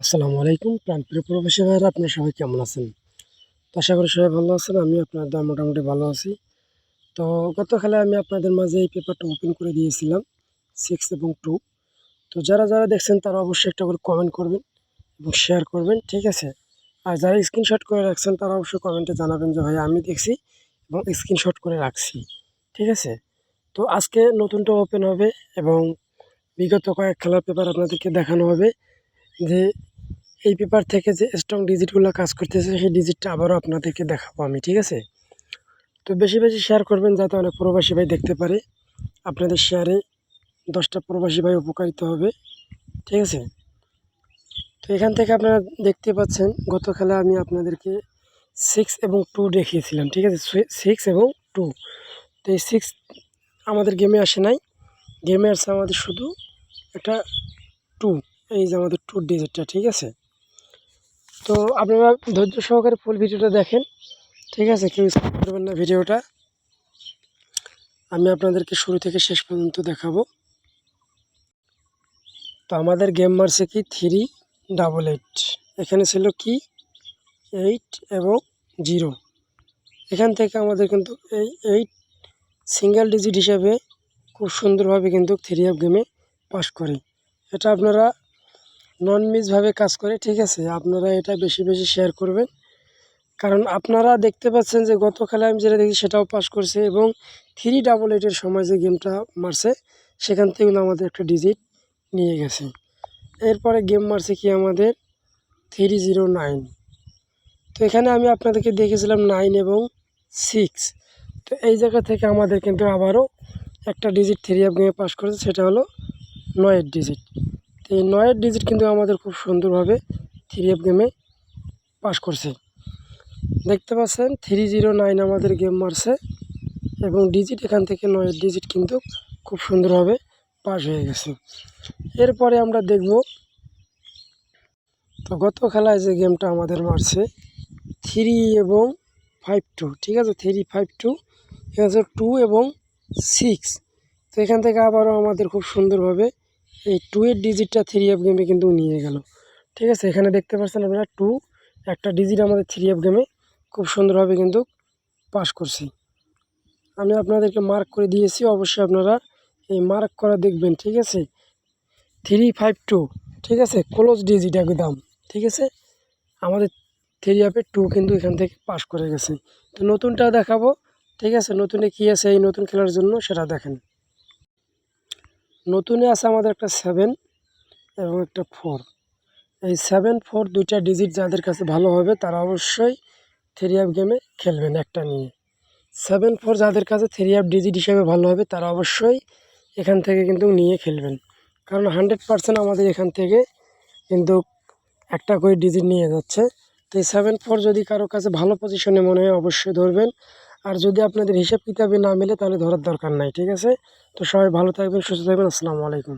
আসসালামু আলাইকুম প্রাণপ্রিয় প্রবাসী ভাইয়েরা, আপনারা সবাই কেমন আছেন? তো আশা করি সবাই ভালো আছেন। আমি আপনাদের মোটামুটি ভালো আছি। তো গতকালে আমি আপনাদের মাঝে এই পেপারটা ওপেন করে দিয়েছিলাম 6 এবং 2। তো যারা দেখছেন তারা অবশ্যই একটা করে কমেন্ট করবেন এবং শেয়ার করবেন, ঠিক আছে? আর যারা স্ক্রিনশট করে রাখছেন তারা অবশ্যই কমেন্টে জানাবেন যে ভাই আমি দেখছি এবং স্ক্রিনশট করে রাখছি, ঠিক আছে? তো আজকে নতুনটা ওপেন হবে এবং বিগত কয়েক খেলার পেপার আপনাদেরকে দেখানো হবে যে এই পেপার থেকে যে স্ট্রং ডিজিটগুলো কাজ করতেছে সেই ডিজিটটা আবারও আপনাদেরকে দেখাবো আমি, ঠিক আছে? তো বেশি শেয়ার করবেন যাতে অনেক প্রবাসী ভাই দেখতে পারে। আপনাদের শেয়ারে 10টা প্রবাসী ভাই উপকারিত হবে, ঠিক আছে? তো এখান থেকে আপনারা দেখতে পাচ্ছেন গত খেলা আমি আপনাদেরকে 6 এবং 2 দেখিয়েছিলাম, ঠিক আছে? 6 এবং 2। তো এই 6 আমাদের গেমে আসে নাই, গেমে আসছে আমাদের শুধু একটা 2। এই যে আমাদের 2 ডিজিটটা, ঠিক আছে? তো আপনারা ধৈর্য সহকারে ফুল ভিডিওটা দেখেন, ঠিক আছে? কেউ স্কিপ করবেন না ভিডিওটা। আমি আপনাদেরকে শুরু থেকে শেষ পর্যন্ত দেখাবো। তো আমাদের গেম মারছে কি 388, এখানে ছিল কি 8 এবং 0। এখান থেকে আমাদের কিন্তু এই 8 সিঙ্গেল ডিজিট হিসাবে খুব সুন্দরভাবে কিন্তু 3 গেমে পাস করে। এটা আপনারা নন মিসভাবে কাজ করে, ঠিক আছে? আপনারা এটা বেশি শেয়ার করবেন, কারণ আপনারা দেখতে পাচ্ছেন যে গত খেলায় আমি যেটা দেখি সেটাও পাস করছে এবং 388-এর সময় যে গেমটা মারছে সেখান থেকে আমাদের একটা ডিজিট নিয়ে গেছে। এরপরে গেম মারছে কি আমাদের 309। তো এখানে আমি আপনাদেরকে দেখেছিলাম 9 এবং 6। তো এই জায়গা থেকে আমাদের কিন্তু আবারও একটা ডিজিট 3 গেমে পাস করেছে, সেটা হলো 9-এর ডিজিট। তো এই 9-এর ডিজিট কিন্তু আমাদের খুব সুন্দরভাবে 3 গেমে পাস করছে। দেখতে পাচ্ছেন 309 আমাদের গেম মারছে এবং ডিজিট এখান থেকে 9-এর ডিজিট কিন্তু খুব সুন্দরভাবে পাস হয়ে গেছে। এরপরে আমরা দেখব, তো গত খেলায় যে গেমটা আমাদের মারছে 3 এবং 52, ঠিক আছে? 352, এখানে 2 এবং 6। তো এখান থেকে আবারও আমাদের খুব সুন্দরভাবে এই 2-এর ডিজিটটা 3 গেমে কিন্তু নিয়ে গেল, ঠিক আছে? এখানে দেখতে পাচ্ছেন আপনারা 2 একটা ডিজিট আমাদের 3 গেমে খুব সুন্দরভাবে কিন্তু পাস করছি। আমি আপনাদেরকে মার্ক করে দিয়েছি, অবশ্যই আপনারা এই মার্ক করা দেখবেন, ঠিক আছে? 352, ঠিক আছে? ক্লোজ ডিজিট একদম, ঠিক আছে? আমাদের 2 কিন্তু এখান থেকে পাস করে গেছে। তো নতুনটাও দেখাবো, ঠিক আছে? নতুনে কী আছে এই নতুন খেলার জন্য সেটা দেখেন। নতুনে আছে আমাদের একটা 7 এবং একটা 4। এই 7, 4 দুইটা ডিজিট যাদের কাছে ভালো হবে তারা অবশ্যই 3 গেমে খেলবেন একটা নিয়ে। 7, 4 যাদের কাছে 3 ডিজিট হিসেবে ভালো হবে তারা অবশ্যই এখান থেকে কিন্তু নিয়ে খেলবেন, কারণ 100% আমাদের এখান থেকে কিন্তু একটা করে ডিজিট নিয়ে যাচ্ছে। তো এই 7, 4 যদি কারো কাছে ভালো পজিশনে মনে হয় অবশ্যই ধরবেন, আর যদি আপনাদের হিসাব কিতাবে না মেলে তাহলে ধরার দরকার নাই, ঠিক আছে? তো সবাই ভালো থাকবেন, সুস্থ থাকবেন। আসসালামু আলাইকুম।